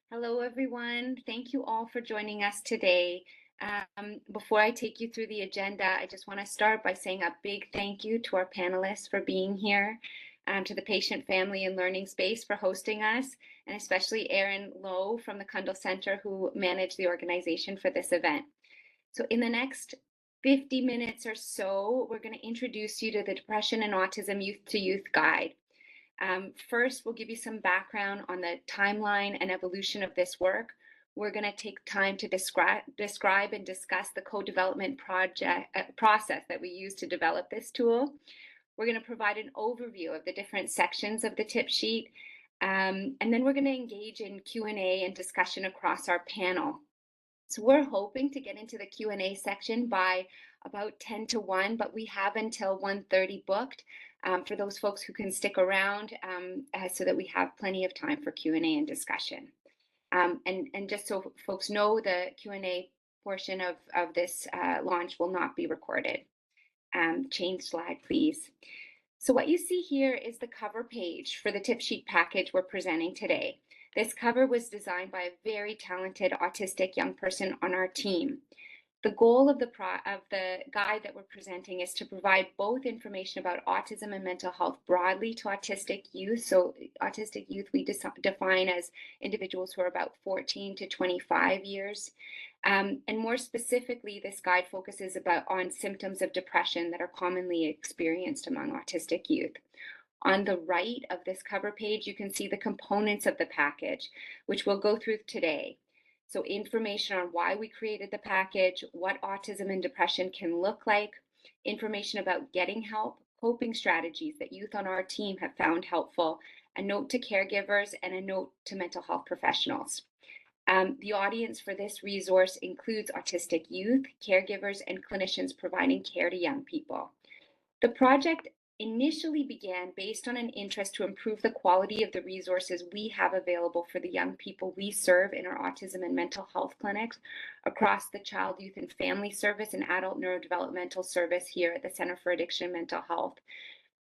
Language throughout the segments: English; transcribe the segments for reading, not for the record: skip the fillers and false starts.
Hello, everyone. Thank you all for joining us today. Before I take you through the agenda, I just want to start by saying a big thank you to our panelists for being here, to the Patient, Family, and Learning Space for hosting us, and especially Erin Lowe from the Kundal Center who managed the organization for this event. So in the next 50 minutes or so, we're going to introduce you to the Depression and Autism Youth to Youth Guide. First, we'll give you some background on the timeline and evolution of this work. We're going to take time to describe and discuss the co-development process that we use to develop this tool. We're going to provide an overview of the different sections of the tip sheet, and then we're going to engage in Q&A and discussion across our panel. So we're hoping to get into the Q&A section by about 10 to 1, but we have until 1:30 booked for those folks who can stick around so that we have plenty of time for Q&A and discussion. And just so folks know, the Q&A portion of this launch will not be recorded. Change slide, please. So what you see here is the cover page for the tip sheet package we're presenting today. This cover was designed by a very talented autistic young person on our team. The goal of the guide that we're presenting is to provide both information about autism and mental health broadly to autistic youth. So autistic youth we define as individuals who are about 14 to 25 years. And more specifically, this guide focuses on symptoms of depression that are commonly experienced among autistic youth. On the right of this cover page, you can see the components of the package, which we'll go through today. So information on why we created the package, what autism and depression can look like, information about getting help, coping strategies that youth on our team have found helpful, a note to caregivers, and a note to mental health professionals. The audience for this resource includes autistic youth, caregivers, and clinicians providing care to young people. The project initially began based on an interest to improve the quality of the resources we have available for the young people we serve in our autism and mental health clinics across the Child, Youth, and Family Service and Adult Neurodevelopmental Service here at the Center for Addiction and Mental Health.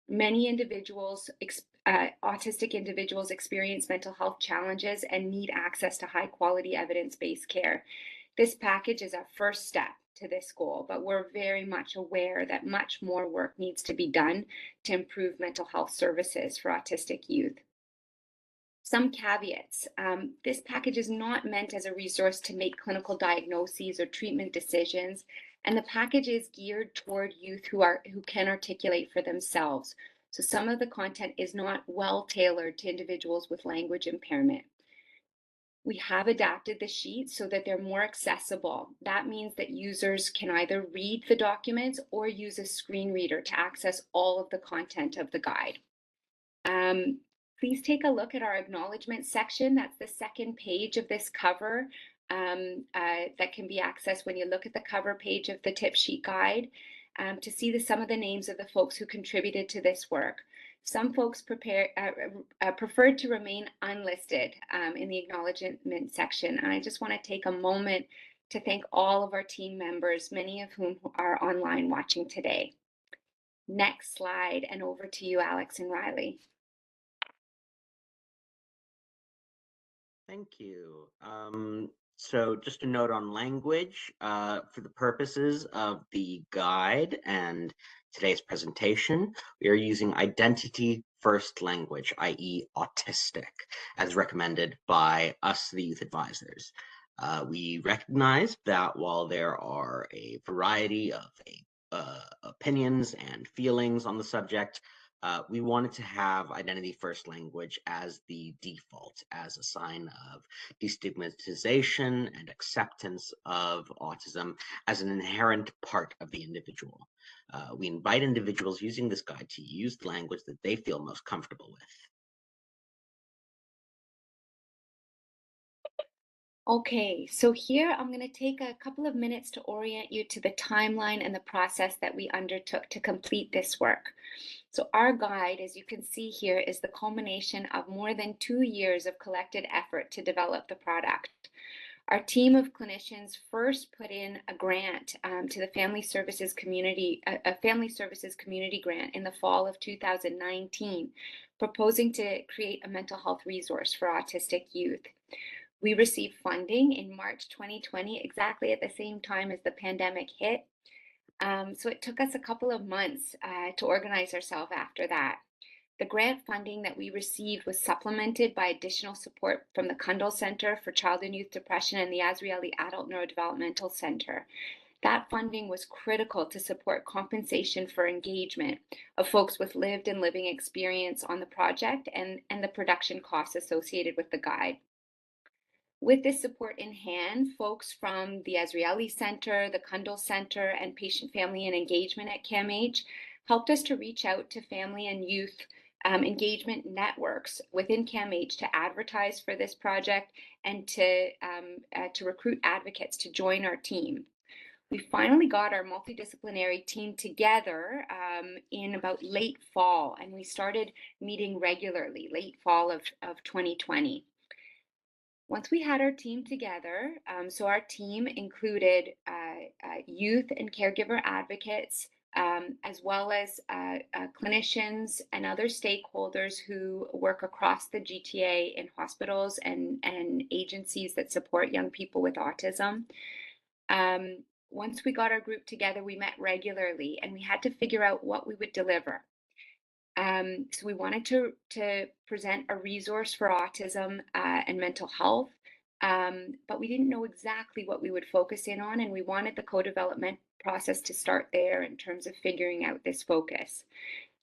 Many individuals, autistic individuals, experience mental health challenges and need access to high-quality evidence-based care. This package is our first step to this goal, but we're very much aware that much more work needs to be done to improve mental health services for autistic youth. Some caveats. This package is not meant as a resource to make clinical diagnoses or treatment decisions, and the package is geared toward youth who can articulate for themselves. So some of the content is not well tailored to individuals with language impairment. We have adapted the sheets so that they're more accessible. That means that users can either read the documents or use a screen reader to access all of the content of the guide. Please take a look at our acknowledgement section. That's the second page of this cover that can be accessed when you look at the cover page of the tip sheet guide to see some of the names of the folks who contributed to this work. Some folks preferred to remain unlisted in the acknowledgement section. And I just want to take a moment to thank all of our team members, many of whom are online watching today. Next slide, and over to you, Alex and Riley. Thank you. So just a note on language, for the purposes of the guide and today's presentation, we are using identity first language, i.e. autistic, as recommended by us, the youth advisors. We recognize that while there are a variety of opinions and feelings on the subject, we wanted to have identity first language as the default, as a sign of destigmatization and acceptance of autism as an inherent part of the individual. We invite individuals using this guide to use the language that they feel most comfortable with. Okay, so here I'm going to take a couple of minutes to orient you to the timeline and the process that we undertook to complete this work. So our guide, as you can see here, is the culmination of more than 2 years of collected effort to develop the product. Our team of clinicians first put in a grant to the Family Services Community, a Family Services Community grant in the fall of 2019, proposing to create a mental health resource for autistic youth. We received funding in March 2020, exactly at the same time as the pandemic hit. So it took us a couple of months to organize ourselves after that. The grant funding that we received was supplemented by additional support from the Kundal Center for Child and Youth Depression and the Azrieli Adult Neurodevelopmental Center. That funding was critical to support compensation for engagement of folks with lived and living experience on the project and the production costs associated with the guide. With this support in hand, folks from the Azrieli Center, the Kundal Center, and Patient Family and Engagement at CAMH helped us to reach out to family and youth engagement networks within CAMH to advertise for this project and to recruit advocates to join our team. We finally got our multidisciplinary team together in about late fall, and we started meeting regularly, late fall of 2020. Once we had our team together, so our team included youth and caregiver advocates, as well as clinicians and other stakeholders who work across the GTA in hospitals and agencies that support young people with autism. Once we got our group together, we met regularly and we had to figure out what we would deliver. So we wanted to present a resource for autism and mental health, but we didn't know exactly what we would focus in on, and we wanted the co-development process to start there in terms of figuring out this focus.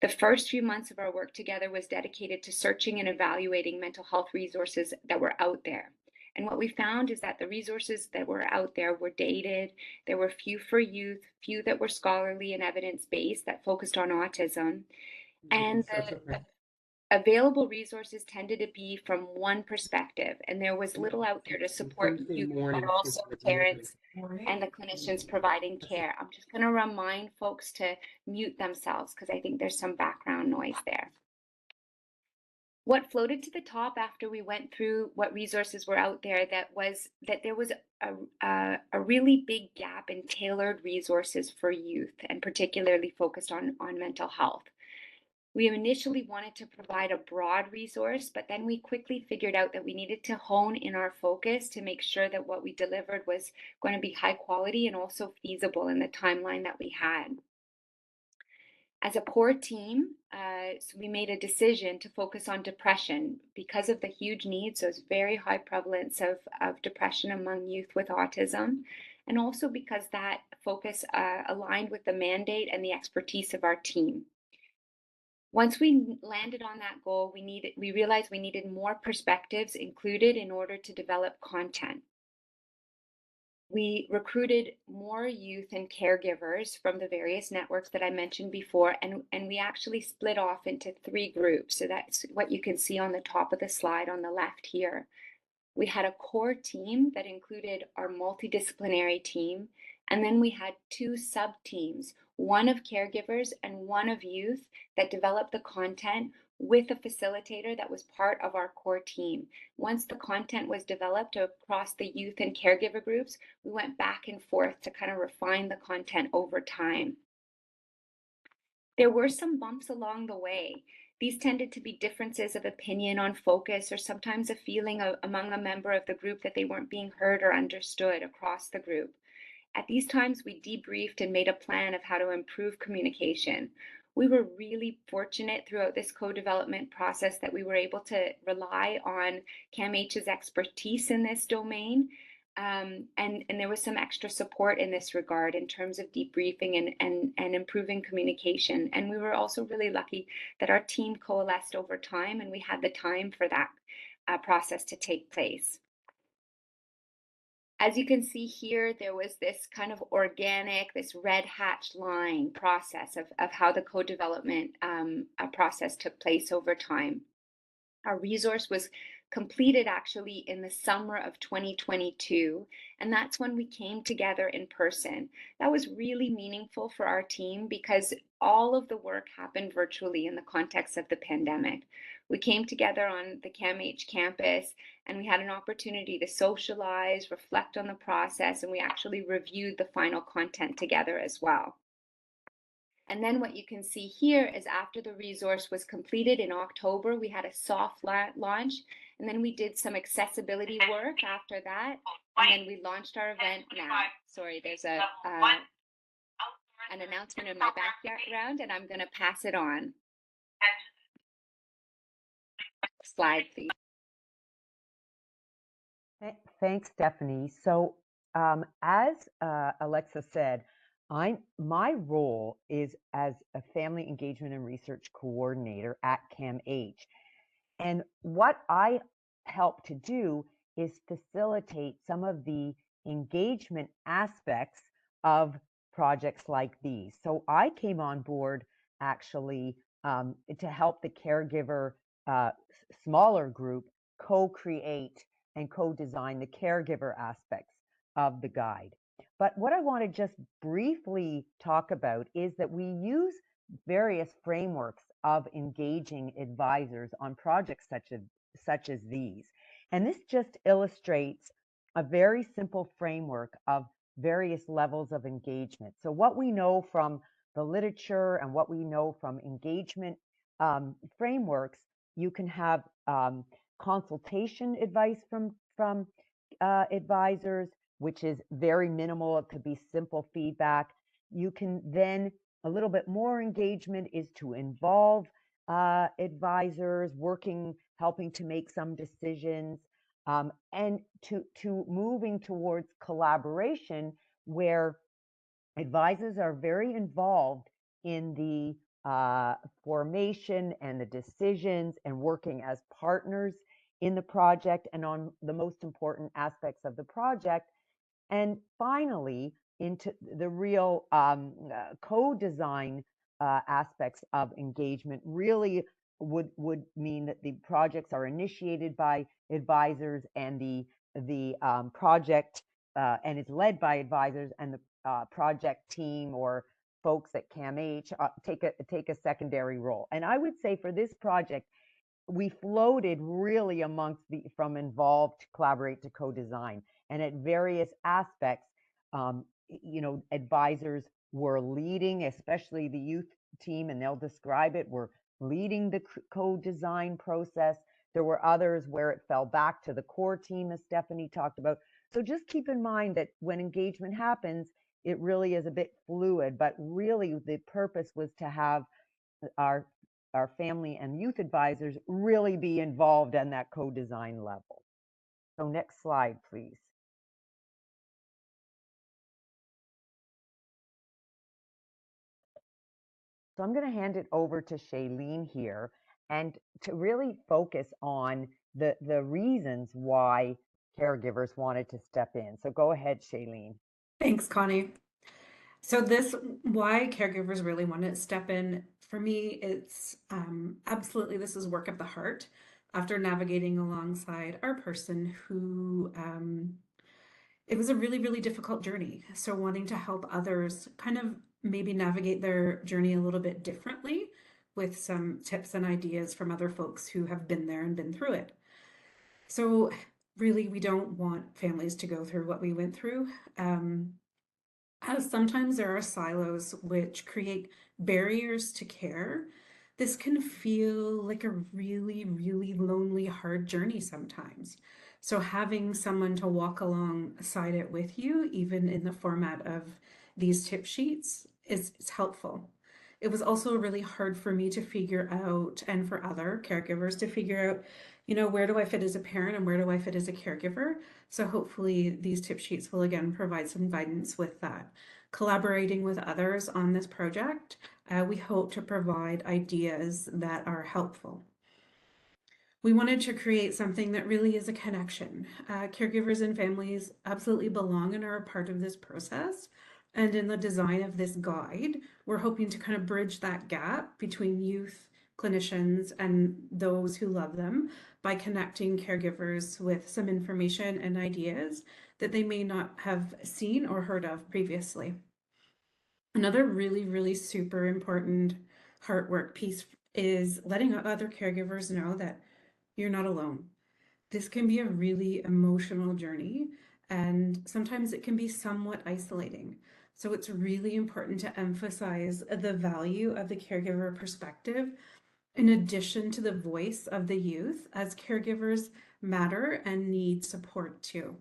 The first few months of our work together was dedicated to searching and evaluating mental health resources that were out there. And what we found is that the resources that were out there were dated. There were few for youth, few that were scholarly and evidence-based that focused on autism. And the available resources tended to be from one perspective, and there was little out there to support youth, but also parents and the clinicians providing care. I'm just going to remind folks to mute themselves because I think there's some background noise there. What floated to the top after we went through what resources were out there that there was a really big gap in tailored resources for youth, and particularly focused on mental health. We initially wanted to provide a broad resource, but then we quickly figured out that we needed to hone in our focus to make sure that what we delivered was going to be high quality and also feasible in the timeline that we had. As a core team, so we made a decision to focus on depression because of the huge needs. So it's very high prevalence of depression among youth with autism, and also because that focus aligned with the mandate and the expertise of our team. Once we landed on that goal, we realized we needed more perspectives included in order to develop content. We recruited more youth and caregivers from the various networks that I mentioned before, and we actually split off into 3 groups. So that's what you can see on the top of the slide on the left here. We had a core team that included our multidisciplinary team, and then we had 2 sub-teams, one of caregivers and one of youth, that developed the content with a facilitator that was part of our core team. Once the content was developed across the youth and caregiver groups, we went back and forth to kind of refine the content over time. There were some bumps along the way. These tended to be differences of opinion on focus, or sometimes a feeling among a member of the group that they weren't being heard or understood across the group. At these times, we debriefed and made a plan of how to improve communication. We were really fortunate throughout this co-development process that we were able to rely on CAMH's expertise in this domain. And there was some extra support in this regard in terms of debriefing and improving communication. And we were also really lucky that our team coalesced over time and we had the time for that process to take place. As you can see here, there was this kind of organic, this red hatch line process of how the co-development process took place over time. Our resource was completed actually in the summer of 2022, and that's when we came together in person. That was really meaningful for our team because all of the work happened virtually in the context of the pandemic. We came together on the CAMH campus and we had an opportunity to socialize, reflect on the process, and we actually reviewed the final content together as well. And then what you can see here is after the resource was completed in October, we had a soft launch, And then we did some accessibility work after that. And then we launched our event now. Sorry, there's an announcement in my background, and I'm going to pass it on. Slide, please. Thanks, Stephanie. So, as Alexa said, my role is as a family engagement and research coordinator at CAMH. And what I help to do is facilitate some of the engagement aspects of projects like these. So I came on board actually to help the caregiver smaller group co-create and co-design the caregiver aspects of the guide. But what I want to just briefly talk about is that we use various frameworks of engaging advisors on projects such as these. And this just illustrates a very simple framework of various levels of engagement. So what we know from the literature and what we know from engagement frameworks, you can have consultation advice from advisors, which is very minimal. It could be simple feedback. You can then a little bit more engagement is to involve advisors helping to make some decisions, and to moving towards collaboration where advisors are very involved in the formation and the decisions and working as partners in the project and on the most important aspects of the project. And finally, into the real co-design aspects of engagement really would mean that the projects are initiated by advisors and the project and is led by advisors, and the project team or folks at CAMH take a secondary role. And I would say for this project, we floated really from involved to collaborate to co-design, and at various aspects, advisors were leading, especially the youth team, and they'll describe it, were leading the co-design process. There were others where it fell back to the core team, as Stephanie talked about. So just keep in mind that when engagement happens, it really is a bit fluid, but really the purpose was to have our family and youth advisors really be involved in that co-design level. So next slide, please. So I'm going to hand it over to Shailene here, and to really focus on the reasons why caregivers wanted to step in. So go ahead, Shailene. Thanks, Connie. So why caregivers really want to step in, for me, it's absolutely, this is work of the heart after navigating alongside our person who, it was a really, really difficult journey. So wanting to help others kind of maybe navigate their journey a little bit differently with some tips and ideas from other folks who have been there and been through it. So really, we don't want families to go through what we went through. As sometimes there are silos which create barriers to care. This can feel like a really, really lonely, hard journey sometimes. So having someone to walk alongside it with you, even in the format of these tip sheets, is helpful. It was also really hard for me to figure out, and for other caregivers to figure out, where do I fit as a parent and where do I fit as a caregiver? So hopefully these tip sheets will again provide some guidance with that. Collaborating with others on this project, we hope to provide ideas that are helpful. We wanted to create something that really is a connection. Caregivers and families absolutely belong and are a part of this process. And in the design of this guide, we're hoping to kind of bridge that gap between youth, clinicians, and those who love them by connecting caregivers with some information and ideas that they may not have seen or heard of previously. Another really, really super important heart work piece is letting other caregivers know that you're not alone. This can be a really emotional journey, and sometimes it can be somewhat isolating. So it's really important to emphasize the value of the caregiver perspective in addition to the voice of the youth, as caregivers matter and need support too.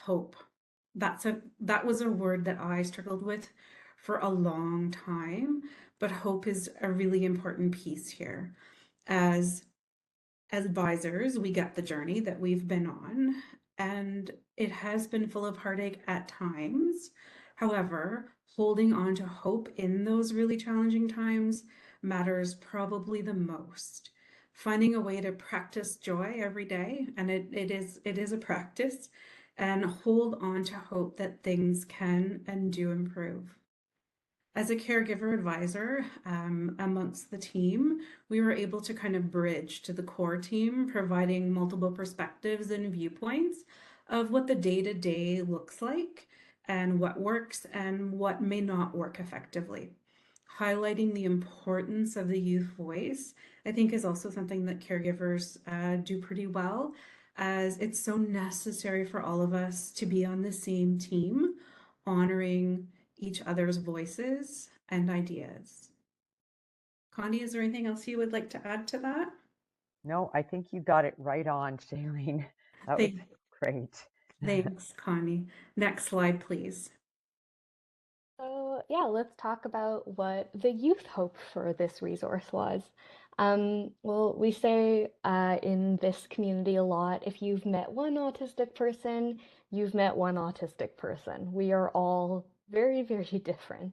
Hope. That was a word that I struggled with for a long time, but hope is a really important piece here. As advisors, we get the journey that we've been on, and it has been full of heartache at times. However, holding on to hope in those really challenging times matters probably the most. Finding a way to practice joy every day, and it is a practice, and hold on to hope that things can and do improve. As a caregiver advisor amongst the team, we were able to kind of bridge to the core team, providing multiple perspectives and viewpoints of what the day-to-day looks like and what works and what may not work effectively. Highlighting the importance of the youth voice, I think, is also something that caregivers do pretty well, as it's so necessary for all of us to be on the same team, honoring each other's voices and ideas. Connie, is there anything else you would like to add to that? No, I think you got it right on, Shailene. That was Thank, great. thanks, Connie. Next slide, please. So yeah, let's talk about what the youth hope for this resource was. Well, we say in this community a lot, if you've met one autistic person, you've met one autistic person. We are all very, very different.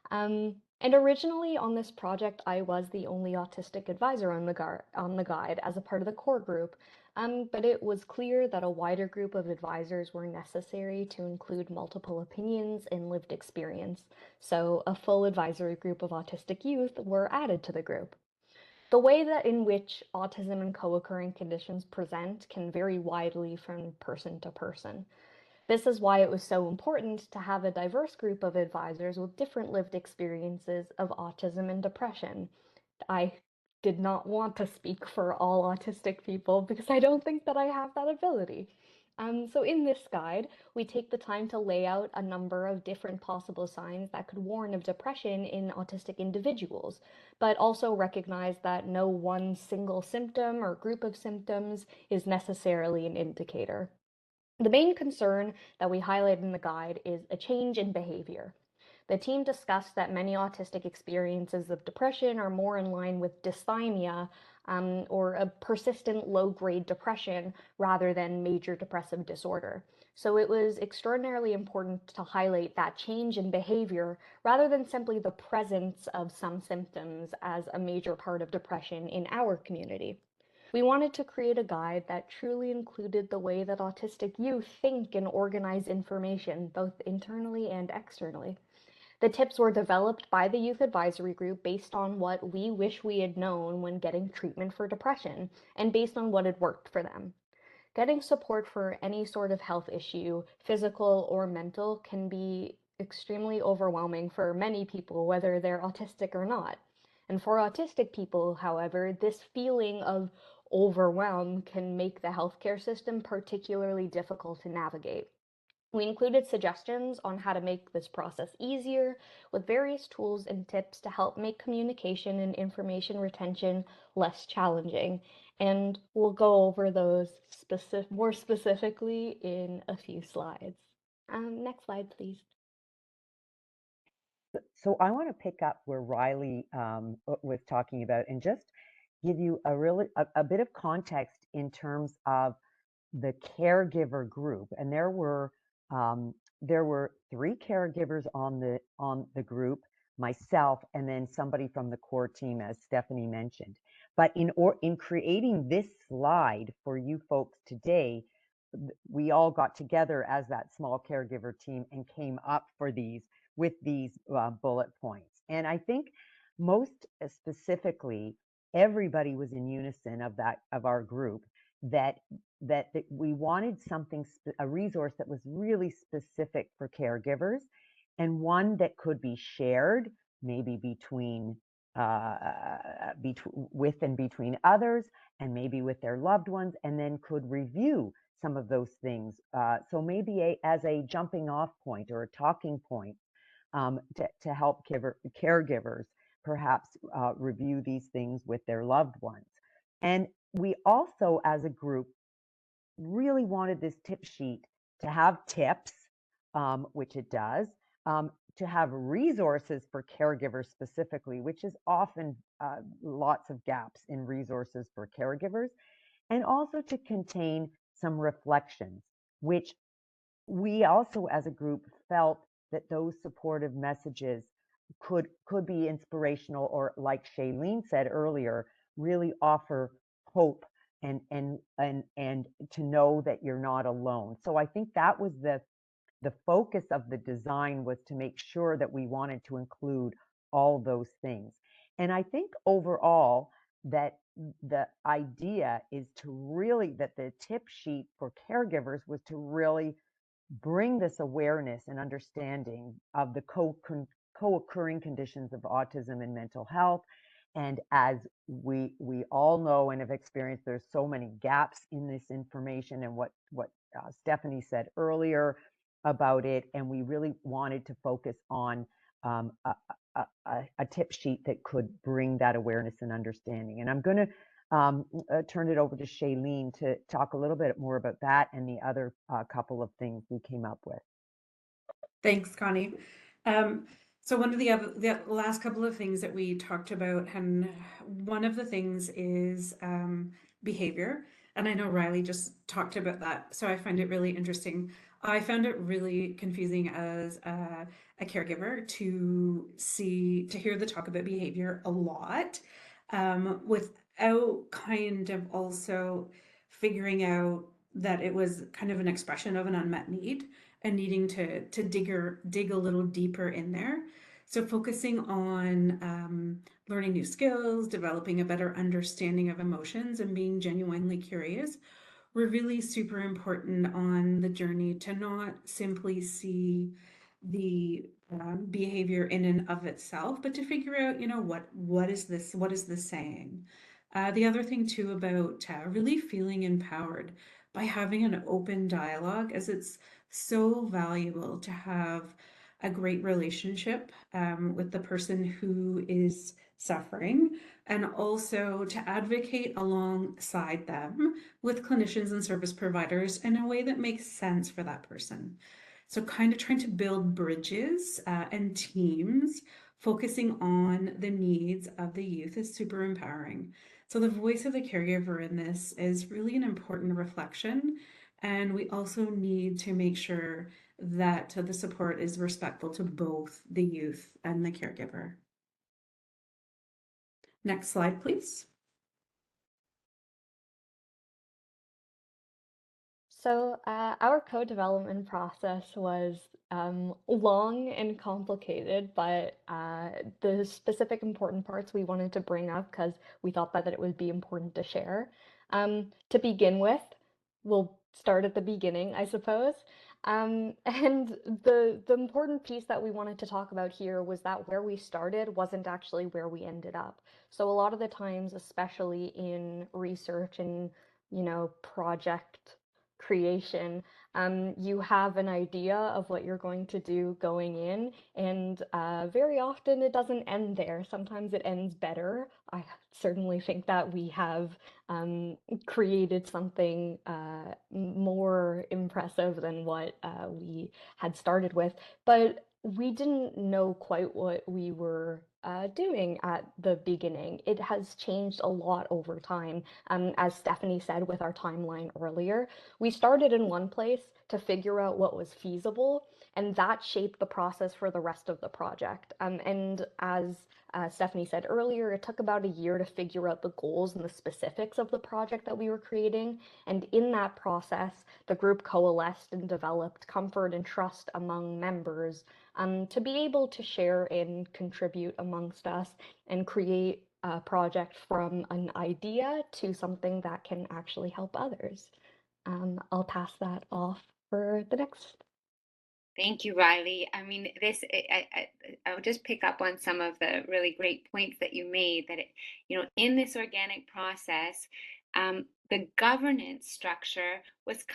And originally on this project, I was the only autistic advisor on the guide as a part of the core group. But it was clear that a wider group of advisors were necessary to include multiple opinions and lived experience, so a full advisory group of autistic youth were added to the group. The way that in which autism and co-occurring conditions present can vary widely from person to person. This is why it was so important to have a diverse group of advisors with different lived experiences of autism and depression. I did not want to speak for all autistic people because I don't think that I have that ability. So in this guide, we take the time to lay out a number of different possible signs that could warn of depression in autistic individuals, but also recognize that no one single symptom or group of symptoms is necessarily an indicator. The main concern that we highlight in the guide is a change in behavior. The team discussed that many autistic experiences of depression are more in line with dysthymia or a persistent low-grade depression rather than major depressive disorder. So it was extraordinarily important to highlight that change in behavior rather than simply the presence of some symptoms as a major part of depression in our community. We wanted to create a guide that truly included the way that autistic youth think and organize information, both internally and externally. The tips were developed by the Youth Advisory Group based on what we wish we had known when getting treatment for depression, and based on what had worked for them. Getting support for any sort of health issue, physical or mental, can be extremely overwhelming for many people, whether they're autistic or not. And for autistic people, however, this feeling of overwhelm can make the healthcare system particularly difficult to navigate. We included suggestions on how to make this process easier with various tools and tips to help make communication and information retention less challenging. And we'll go over those more specifically in a few slides. Next slide, please. So I want to pick up where Riley was talking about and just give you a bit of context in terms of the caregiver group. And there were 3 caregivers on the group, myself, and then somebody from the core team, as Stephanie mentioned. But in creating this slide for you folks today, we all got together as that small caregiver team and came up with these bullet points. And I think most specifically, everybody was in unison of our group that we wanted a resource that was really specific for caregivers, and one that could be shared maybe with and between others, and maybe with their loved ones, and then could review some of those things. So maybe as a jumping off point or a talking point to help caregivers perhaps review these things with their loved ones. And we also, as a group, really wanted this tip sheet to have tips, which it does, to have resources for caregivers specifically, which is often lots of gaps in resources for caregivers, and also to contain some reflections, which we also as a group felt that those supportive messages could be inspirational, or like Shailene said earlier, really offer hope and to know that you're not alone. So I think that was the focus of the design, was to make sure that we wanted to include all those things. And I think overall that the idea is to really, that the tip sheet for caregivers was to really bring this awareness and understanding of the co-occurring conditions of autism and mental health. And as we all know and have experienced, there's so many gaps in this information, and what Stephanie said earlier about it. And we really wanted to focus on um, a, a tip sheet that could bring that awareness and understanding. And I'm going to turn it over to Shailene to talk a little bit more about that and the other couple of things we came up with. Thanks, Connie. So one of the last couple of things that we talked about, and one of the things is behavior. And I know Riley just talked about that, so I find it really interesting. I found it really confusing as a caregiver to hear the talk about behavior a lot, without kind of also figuring out that it was kind of an expression of an unmet need and needing to dig a little deeper in there. So focusing on learning new skills, developing a better understanding of emotions, and being genuinely curious were really super important on the journey to not simply see the behavior in and of itself, but to figure out, what is this saying? The other thing too about really feeling empowered by having an open dialogue, as it's so valuable to have a great relationship with the person who is suffering, and also to advocate alongside them with clinicians and service providers in a way that makes sense for that person. So kind of trying to build bridges and teams focusing on the needs of the youth is super empowering. So the voice of the caregiver in this is really an important reflection. And we also need to make sure that the support is respectful to both the youth and the caregiver. Next slide, please. So our co-development process was long and complicated, but the specific important parts we wanted to bring up because we thought that it would be important to share. To begin with, we'll start at the beginning, I suppose. And the important piece that we wanted to talk about here was that where we started wasn't actually where we ended up. So a lot of the times, especially in research and, project creation, you have an idea of what you're going to do going in, and very often it doesn't end there. Sometimes it ends better. I certainly think that we have created something more impressive than what we had started with, but we didn't know quite what we were doing at the beginning. It has changed a lot over time. As Stephanie said with our timeline earlier, we started in one place to figure out what was feasible, and that shaped the process for the rest of the project. And as Stephanie said earlier, it took about a year to figure out the goals and the specifics of the project that we were creating. And in that process, the group coalesced and developed comfort and trust among members to be able to share and contribute amongst us and create a project from an idea to something that can actually help others. I'll pass that off for the next. Thank you, Riley. I mean, I'll just pick up on some of the really great points that you made, that, in this organic process, the governance structure was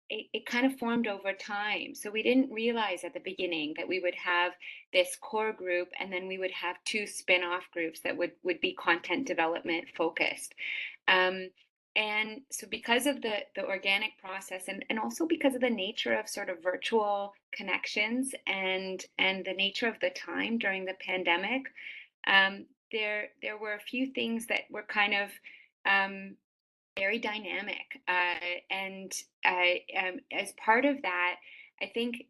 it kind of formed over time. So we didn't realize at the beginning that we would have this core group, and then we would have two spin-off groups that would be content development focused. And so because of the organic process, and also because of the nature of sort of virtual connections, and the nature of the time during the pandemic, there were a few things that were kind of um, very dynamic. And as part of that, I think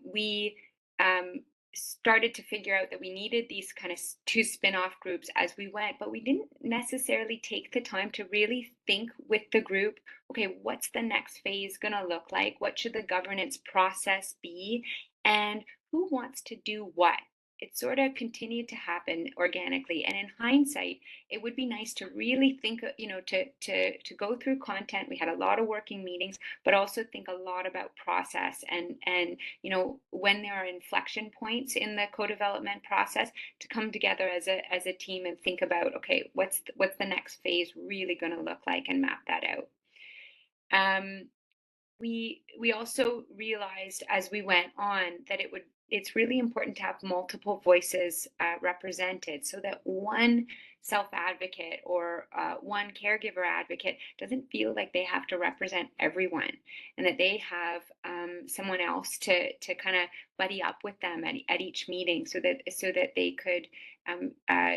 we um, started to figure out that we needed these kind of two spin-off groups as we went, but we didn't necessarily take the time to really think with the group, okay, what's the next phase going to look like? What should the governance process be? And who wants to do what? It sort of continued to happen organically. And in hindsight, it would be nice to really think, to go through content. We had a lot of working meetings, but also think a lot about process, and when there are inflection points in the co-development process, to come together as a team and think about, okay, what's the next phase really going to look like, and map that out. We also realized as we went on that it's really important to have multiple voices represented, so that one self-advocate or one caregiver advocate doesn't feel like they have to represent everyone, and that they have someone else to kind of buddy up with them at each meeting, so that they could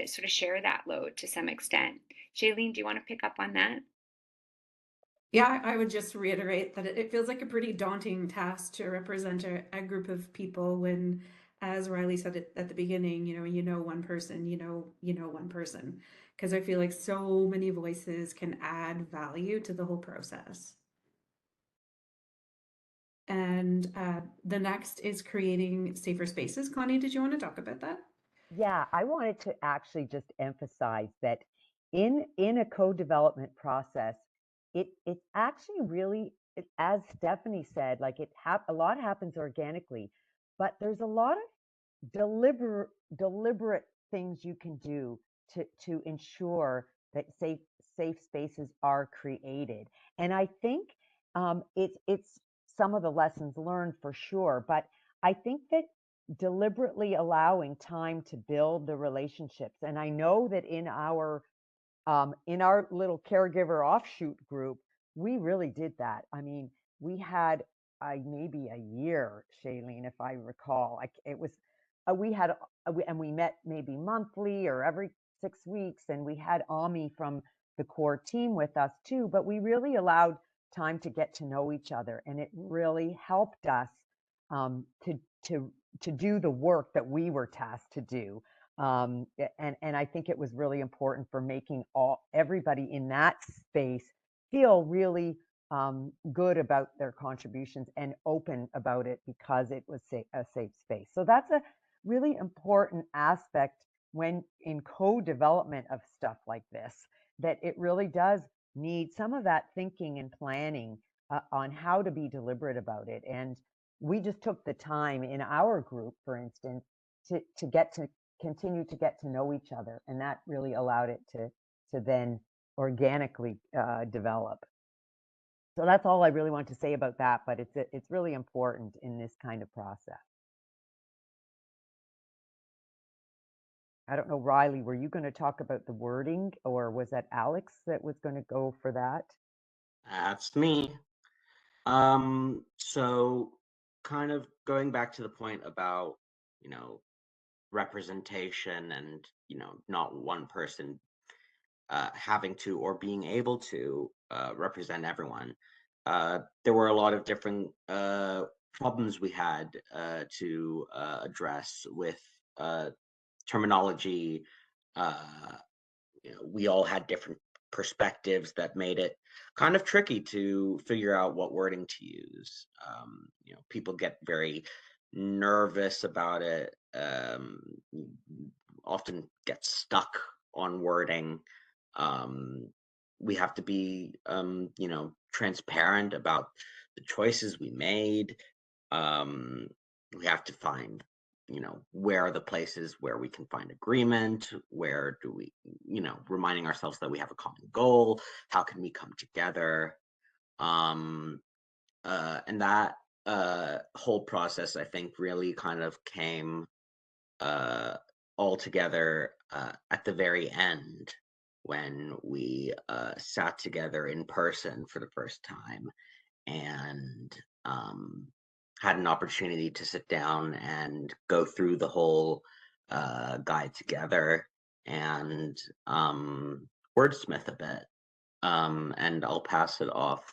sort of share that load to some extent. Shailene, do you want to pick up on that? Yeah, I would just reiterate that it feels like a pretty daunting task to represent a group of people when, as Riley said it at the beginning, one person, one person. Because I feel like so many voices can add value to the whole process. And the next is creating safer spaces. Connie, did you want to talk about that? Yeah, I wanted to actually just emphasize that in a co-development process, it's actually really, as Stephanie said, like a lot happens organically, but there's a lot of deliberate things you can do to ensure that safe spaces are created. And I think it's some of the lessons learned for sure, but I think that deliberately allowing time to build the relationships. And I know that in our little caregiver offshoot group, we really did that. I mean, we had maybe a year, Shailene, if I recall. Like it was, and we met maybe monthly or every 6 weeks, and we had Ami from the core team with us too. But we really allowed time to get to know each other, and it really helped us um, to to to do the work that we were tasked to do. And I think it was really important for making everybody in that space feel really good about their contributions and open about it, because it was a safe space. So that's a really important aspect when in co-development of stuff like this, that it really does need some of that thinking and planning on how to be deliberate about it. And we just took the time in our group, for instance, to get to continue to get to know each other, and that really allowed it to then organically develop. So that's all I really want to say about that, but it's really important in this kind of process. I don't know, Riley, were you going to talk about the wording, or was that Alex that was going to go for that? That's me. So kind of going back to the point about, representation and, not one person having to or being able to represent everyone. There were a lot of different problems we had to address with terminology. We all had different perspectives that made it kind of tricky to figure out what wording to use. People get very nervous about it, often get stuck on wording. Um, we have to be, transparent about the choices we made. We have to find, where are the places where we can find agreement? Where do we, reminding ourselves that we have a common goal? How can we come together? And that whole process, I think, really kind of came all together at the very end, when we sat together in person for the first time and had an opportunity to sit down and go through the whole guide together and wordsmith a bit. And I'll pass it off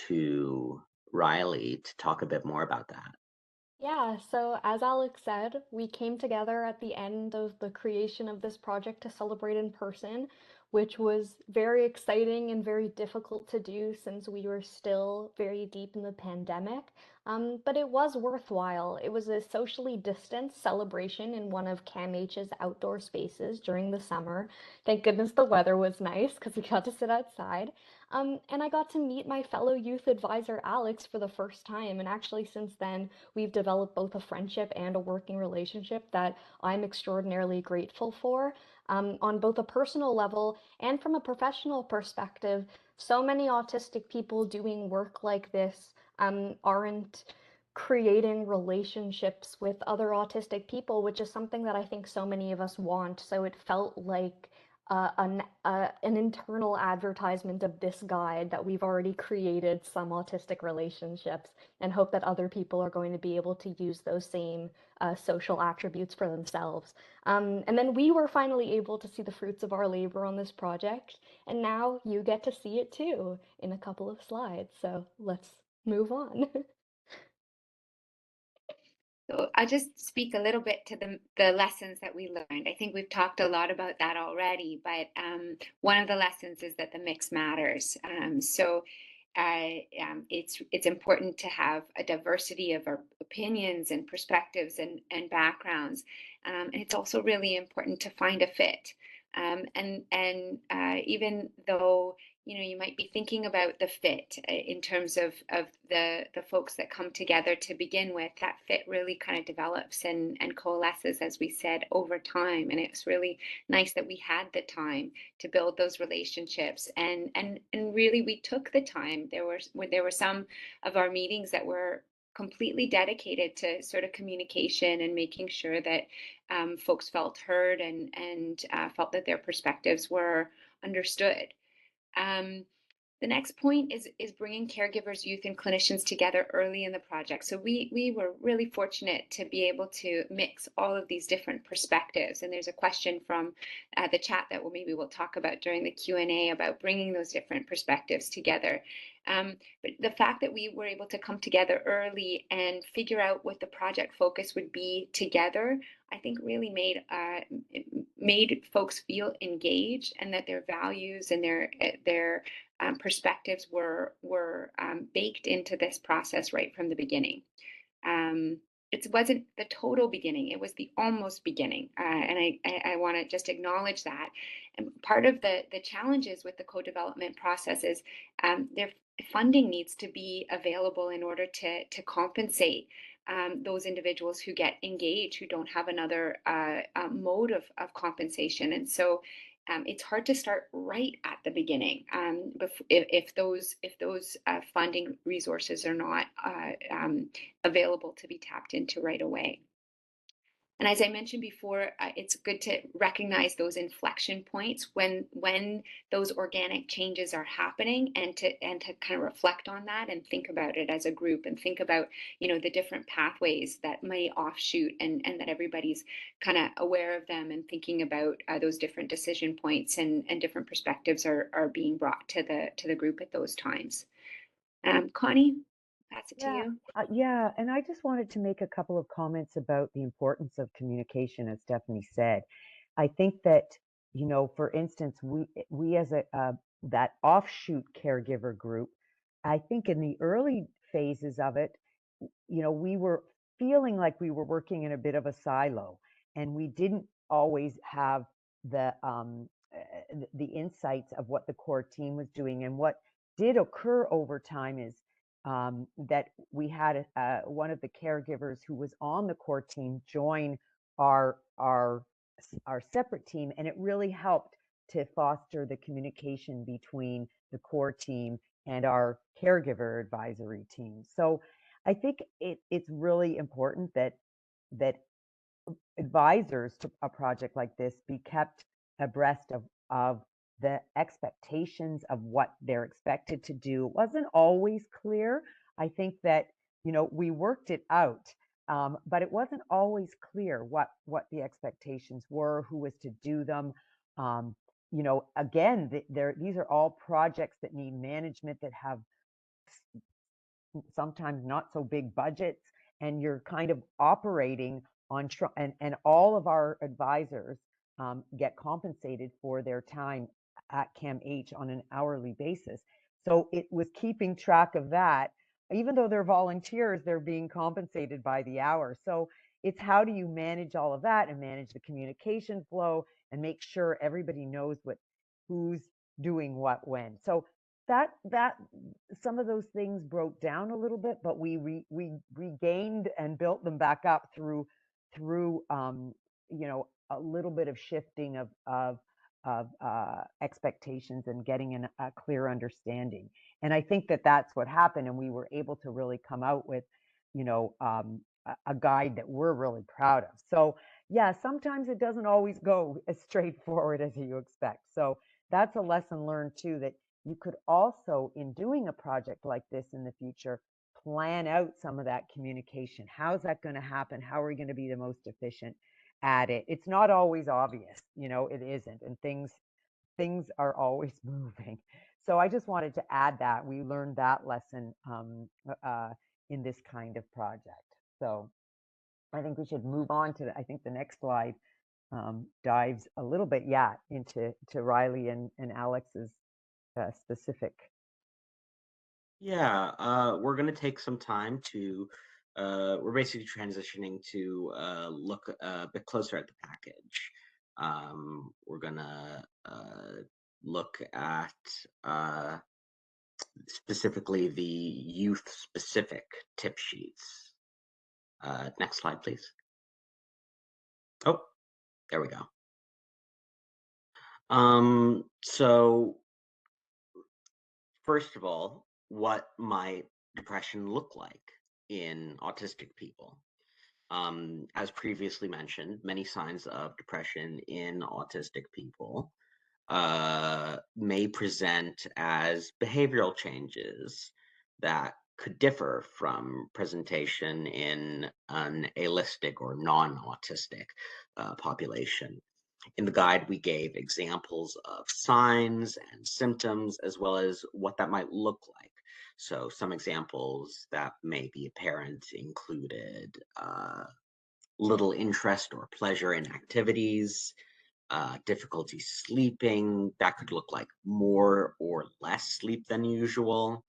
to Riley to talk a bit more about that. Yeah, so as Alex said, we came together at the end of the creation of this project to celebrate in person, which was very exciting and very difficult to do since we were still very deep in the pandemic. But it was worthwhile. It was a socially distanced celebration in one of CAMH's outdoor spaces during the summer. Thank goodness the weather was nice because we got to sit outside. And I got to meet my fellow youth advisor, Alex, for the first time. And actually, since then, we've developed both a friendship and a working relationship that I'm extraordinarily grateful for. On both a personal level and from a professional perspective, so many autistic people doing work like this aren't creating relationships with other autistic people, which is something that I think so many of us want. So it felt like an internal advertisement of this guide that we've already created some autistic relationships and hope that other people are going to be able to use those same social attributes for themselves. And then we were finally able to see the fruits of our labor on this project, and now you get to see it too in a couple of slides. So let's move on. So I'll just speak a little bit to the lessons that we learned. I think we've talked a lot about that already, but one of the lessons is that the mix matters. It's important to have a diversity of our opinions and perspectives and backgrounds. And it's also really important to find a fit. Even though you might be thinking about the fit in terms of the folks that come together to begin with, that fit really kind of develops and coalesces, as we said, over time. And it's really nice that we had the time to build those relationships, and really we took the time. There were some of our meetings that were completely dedicated to sort of communication and making sure that folks felt heard and felt that their perspectives were understood. Um, the next point is bringing caregivers, youth, and clinicians together early in the project. So we were really fortunate to be able to mix all of these different perspectives. And there's a question from the chat that maybe we'll talk about during the Q&A about bringing those different perspectives together. But the fact that we were able to come together early and figure out what the project focus would be together, I think really made folks feel engaged, and that their values and their perspectives were baked into this process right from the beginning. It wasn't the total beginning; it was the almost beginning, and I want to just acknowledge that. And part of the challenges with the co-development process is their funding needs to be available in order to compensate those individuals who get engaged, who don't have another mode of compensation. And so it's hard to start right at the beginning if those funding resources are not available to be tapped into right away. And as I mentioned before, it's good to recognize those inflection points when those organic changes are happening, and to kind of reflect on that and think about it as a group, and think about the different pathways that may offshoot, and that everybody's kind of aware of them and thinking about those different decision points, and different perspectives are being brought to the group at those times. Connie, pass it to Yeah, you. yeah, and I just wanted to make a couple of comments about the importance of communication, as Stephanie said. I think that, for instance, we as that offshoot caregiver group, I think in the early phases of it, we were feeling like we were working in a bit of a silo, and we didn't always have the insights of what the core team was doing. And what did occur over time is that we had one of the caregivers who was on the core team join our separate team, and it really helped to foster the communication between the core team and our caregiver advisory team. So I think it's really important that advisors to a project like this be kept abreast of of the expectations of what they're expected to do. It wasn't always clear. I think that, we worked it out, but it wasn't always clear what the expectations were, who was to do them. Again, these are all projects that need management, that have sometimes not so big budgets, and you're kind of operating on and all of our advisors get compensated for their time at CAMH on an hourly basis. So it was keeping track of that. Even though they're volunteers, they're being compensated by the hour. So it's how do you manage all of that and manage the communication flow and make sure everybody knows who's doing what when. So that some of those things broke down a little bit, but we regained and built them back up through a little bit of shifting of expectations and getting a clear understanding. And I think that that's what happened, and we were able to really come out with a guide that we're really proud of. So yeah, sometimes it doesn't always go as straightforward as you expect. So that's a lesson learned too, that you could also, in doing a project like this in the future, plan out some of that communication. How's that going to happen? How are we going to be the most efficient at it? It's not always obvious, it isn't, and things are always moving. So I just wanted to add that we learned that lesson in this kind of project. So I think we should move on to I think the next slide dives a little bit, into Riley and Alex's specific. Yeah, we're going to take some time to, we're basically transitioning to look a bit closer at the package. We're going to look at specifically the youth-specific tip sheets. Next slide, please. Oh, there we go. So first of all, what might depression look like in autistic people? As previously mentioned, many signs of depression in autistic people may present as behavioral changes that could differ from presentation in an allistic or non-autistic population. In the guide, we gave examples of signs and symptoms, as well as what that might look like. So some examples that may be apparent included little interest or pleasure in activities, difficulty sleeping. That could look like more or less sleep than usual,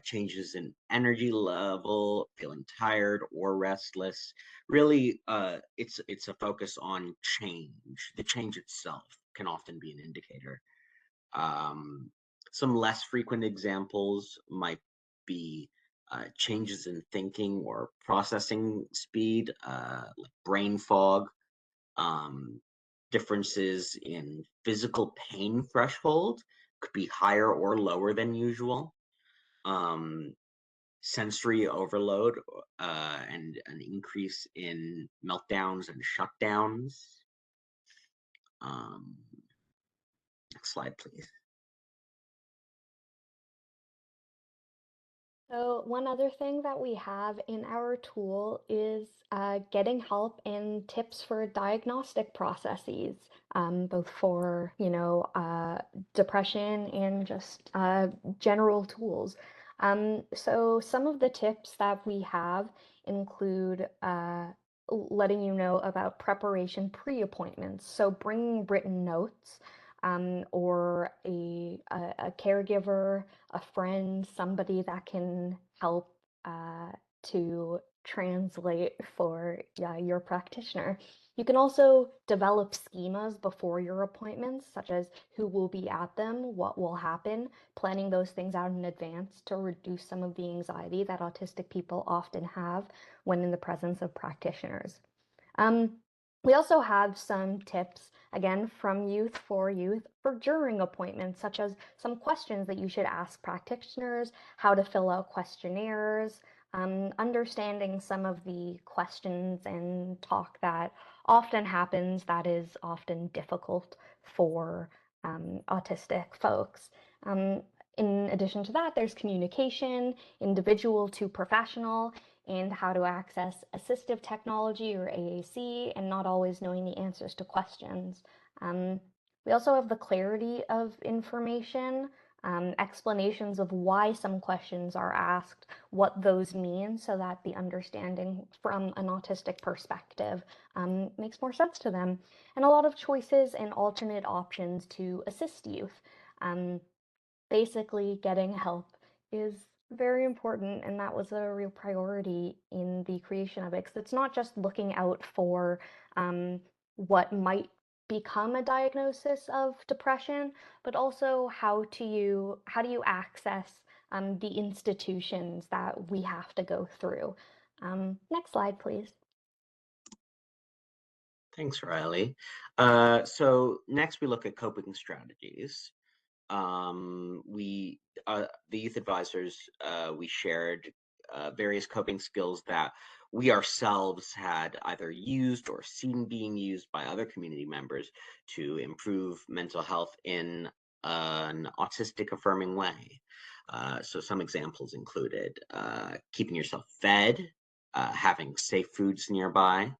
changes in energy level, feeling tired or restless. Really, it's a focus on change. The change itself can often be an indicator. Some less frequent examples might be changes in thinking or processing speed, like brain fog, differences in physical pain threshold could be higher or lower than usual. Sensory overload and an increase in meltdowns and shutdowns. Next slide, please. So one other thing that we have in our tool is getting help and tips for diagnostic processes, both for, depression and just general tools. So some of the tips that we have include letting you know about preparation pre-appointments. So bringing written notes, or a caregiver, a friend, somebody that can help to translate for your practitioner. You can also develop schemas before your appointments, such as who will be at them, what will happen, planning those things out in advance to reduce some of the anxiety that autistic people often have when in the presence of practitioners. We also have some tips, again, from youth for during appointments, such as some questions that you should ask practitioners, how to fill out questionnaires, understanding some of the questions and talk that often happens that is often difficult for autistic folks. In addition to that, there's communication, individual to professional, and how to access assistive technology or AAC, and not always knowing the answers to questions. We also have the clarity of information, explanations of why some questions are asked, what those mean, so that the understanding from an autistic perspective makes more sense to them, and a lot of choices and alternate options to assist youth. Basically, getting help is very important, and that was a real priority in the creation of it, because it's not just looking out for what might become a diagnosis of depression, but also how do you access the institutions that we have to go through. Next slide, please. Thanks, Riley. So next we look at coping strategies. The youth advisors, we shared various coping skills that we ourselves had either used or seen being used by other community members to improve mental health in an autistic affirming way. So some examples included keeping yourself fed, having safe foods nearby,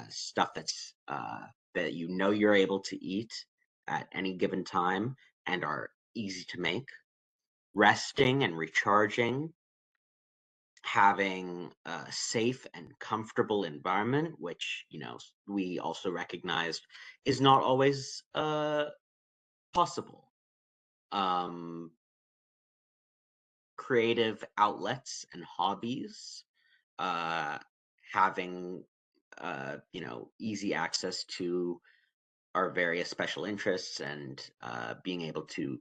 stuff that's that you know you're able to eat at any given time and are easy to make, resting and recharging, having a safe and comfortable environment, which, you know, we also recognized is not always possible. Creative outlets and hobbies, having you know, easy access to our various special interests and being able to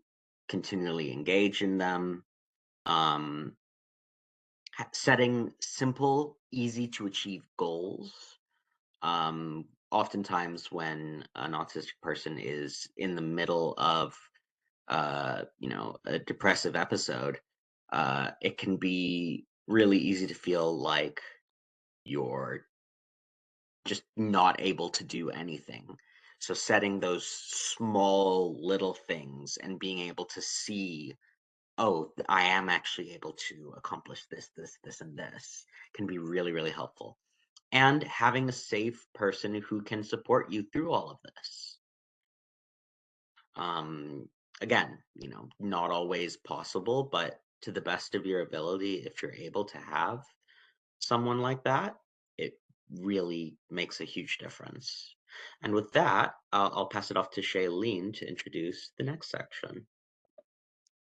continually engage in them, setting simple, easy to achieve goals. Oftentimes when an autistic person is in the middle of you know, a depressive episode, it can be really easy to feel like you're just not able to do anything. So setting those small little things and being able to see, oh, I am actually able to accomplish this, and this can be really, really helpful. And having a safe person who can support you through all of this. Again, you know, not always possible, but to the best of your ability, if you're able to have someone like that, it really makes a huge difference. And with that, I'll pass it off to Shailene to introduce the next section.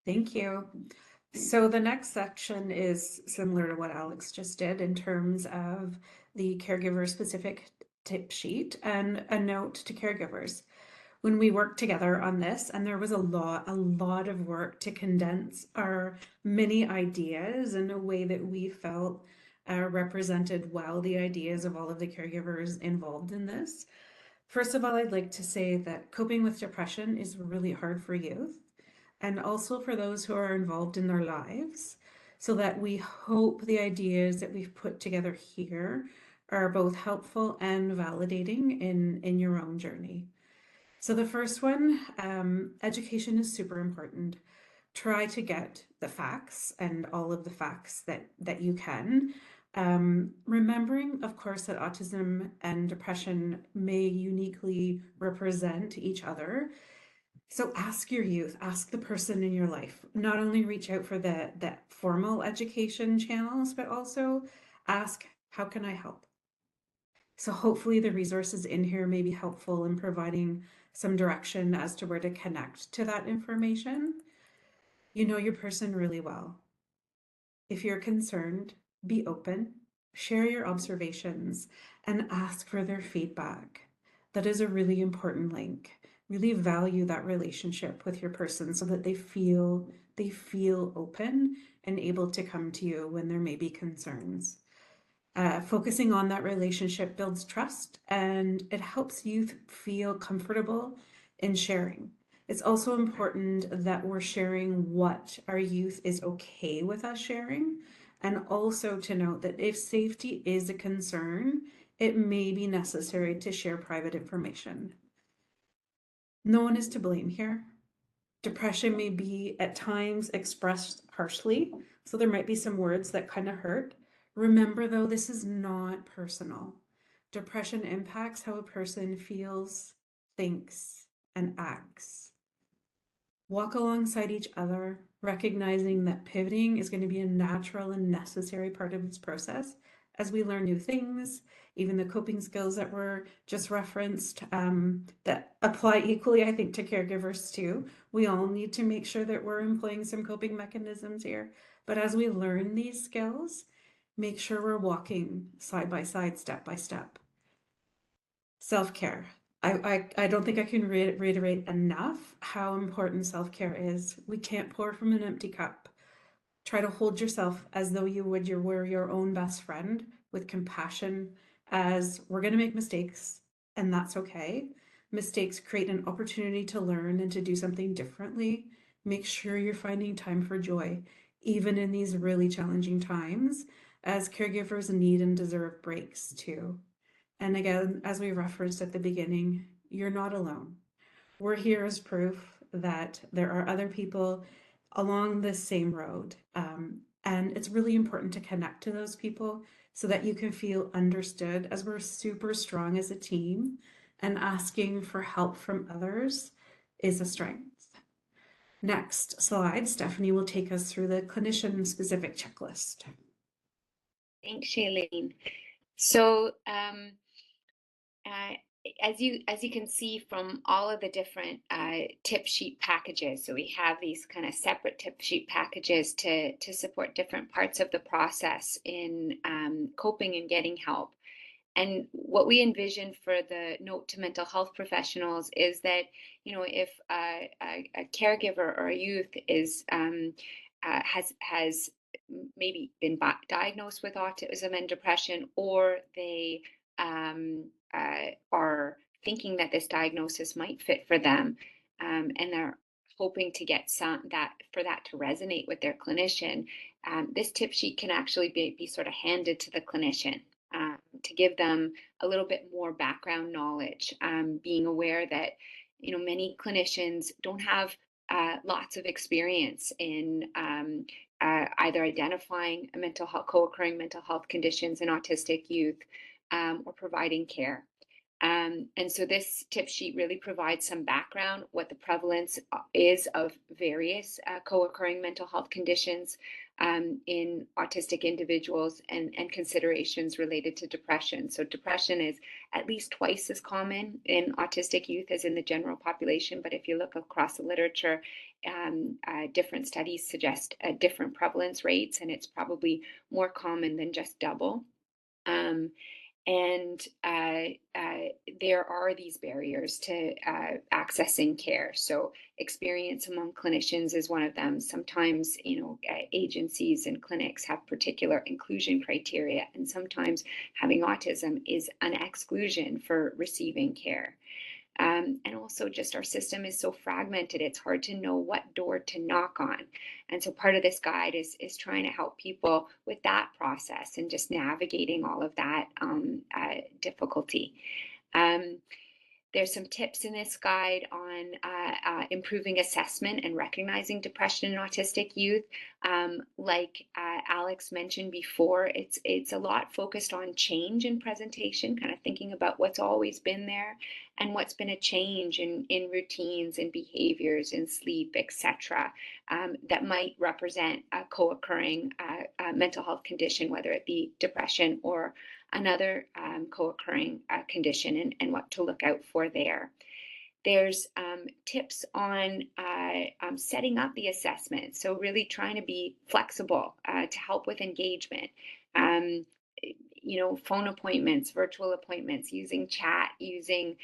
Thank you. So the next section is similar to what Alex just did in terms of the caregiver specific tip sheet and a note to caregivers. When we worked together on this, and there was a lot of work to condense our many ideas in a way that we felt represented well the ideas of all of the caregivers involved in this. First of all, I'd like to say that coping with depression is really hard for youth and also for those who are involved in their lives, so that we hope the ideas that we've put together here are both helpful and validating in your own journey. So the first one, education is super important. Try to get the facts and all of the facts that you can. Remembering, of course, that autism and depression may uniquely represent each other. So ask your youth, ask the person in your life. Not only reach out for the formal education channels, but also ask, how can I help? So hopefully the resources in here may be helpful in providing some direction as to where to connect to that information. You know your person really well. If you're concerned, be open, share your observations, and ask for their feedback. That is a really important link. Really value that relationship with your person so that they feel open and able to come to you when there may be concerns. Focusing on that relationship builds trust and it helps you feel comfortable in sharing. It's also important that we're sharing what our youth is okay with us sharing, and also to note that if safety is a concern, it may be necessary to share private information. No one is to blame here. Depression may be at times expressed harshly, so there might be some words that kind of hurt. Remember, though, this is not personal. Depression impacts how a person feels, thinks, and acts. Walk alongside each other, recognizing that pivoting is going to be a natural and necessary part of this process as we learn new things, even the coping skills that were just referenced that apply equally, I think, to caregivers too. We all need to make sure that we're employing some coping mechanisms here. But as we learn these skills, make sure we're walking side by side, step by step. Self-care. I don't think I can reiterate enough how important self-care is. We can't pour from an empty cup. Try to hold yourself as though you were your own best friend with compassion, as we're going to make mistakes, and that's okay. Mistakes create an opportunity to learn and to do something differently. Make sure you're finding time for joy, even in these really challenging times, as caregivers need and deserve breaks too. And again, as we referenced at the beginning, you're not alone. We're here as proof that there are other people along this same road. And it's really important to connect to those people so that you can feel understood, as we're super strong as a team, and asking for help from others is a strength. Next slide, Stephanie will take us through the clinician specific checklist. Thanks, Shailene. So as you can see from all of the different tip sheet packages, so we have these kind of separate tip sheet packages to support different parts of the process in coping and getting help. And what we envision for the note to mental health professionals is that, you know, if a caregiver or a youth is has maybe been diagnosed with autism and depression, or they are thinking that this diagnosis might fit for them, and they're hoping to get that to resonate with their clinician, this tip sheet can actually be sort of handed to the clinician to give them a little bit more background knowledge, being aware that, you know, many clinicians don't have lots of experience in either identifying co-occurring mental health conditions in autistic youth, or providing care. And so this tip sheet really provides some background, what the prevalence is of various co-occurring mental health conditions in autistic individuals, and considerations related to depression. So depression is at least twice as common in autistic youth as in the general population. But if you look across the literature, different studies suggest different prevalence rates, and it's probably more common than just double. And there are these barriers to accessing care. So experience among clinicians is one of them. Sometimes, you know, agencies and clinics have particular inclusion criteria, and sometimes having autism is an exclusion for receiving care. And also just our system is so fragmented, it's hard to know what door to knock on. And so part of this guide is trying to help people with that process and just navigating all of that difficulty. There's some tips in this guide on improving assessment and recognizing depression in autistic youth. Like Alex mentioned before, it's a lot focused on change in presentation, kind of thinking about what's always been there and what's been a change in routines and behaviors and sleep, etc., that might represent a co-occurring mental health condition, whether it be depression or another co-occurring condition, and what to look out for there. There's tips on setting up the assessment. So really trying to be flexible to help with engagement. You know, phone appointments, virtual appointments, using chat, using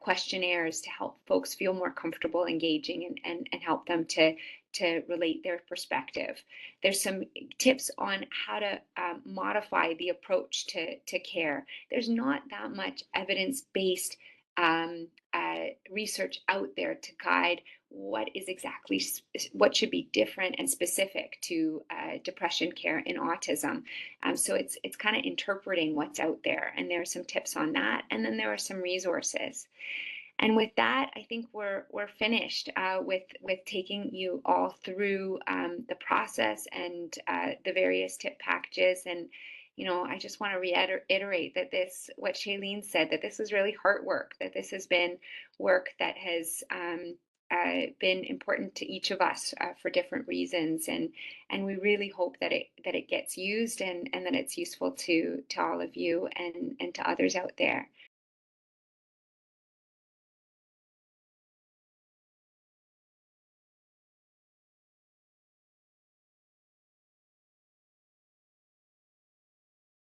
questionnaires to help folks feel more comfortable engaging and help them to relate their perspective. There's some tips on how to modify the approach to care. There's not that much evidence-based research out there to guide what should be different and specific to depression care in autism. So it's kind of interpreting what's out there, and there are some tips on that, and then there are some resources. And with that, I think we're finished with taking you all through the process and the various tip packages. And I just want to reiterate that what Shailene said, that this is really heart work, that this has been work that has been important to each of us for different reasons, and we really hope that it gets used and that it's useful to all of you and to others out there.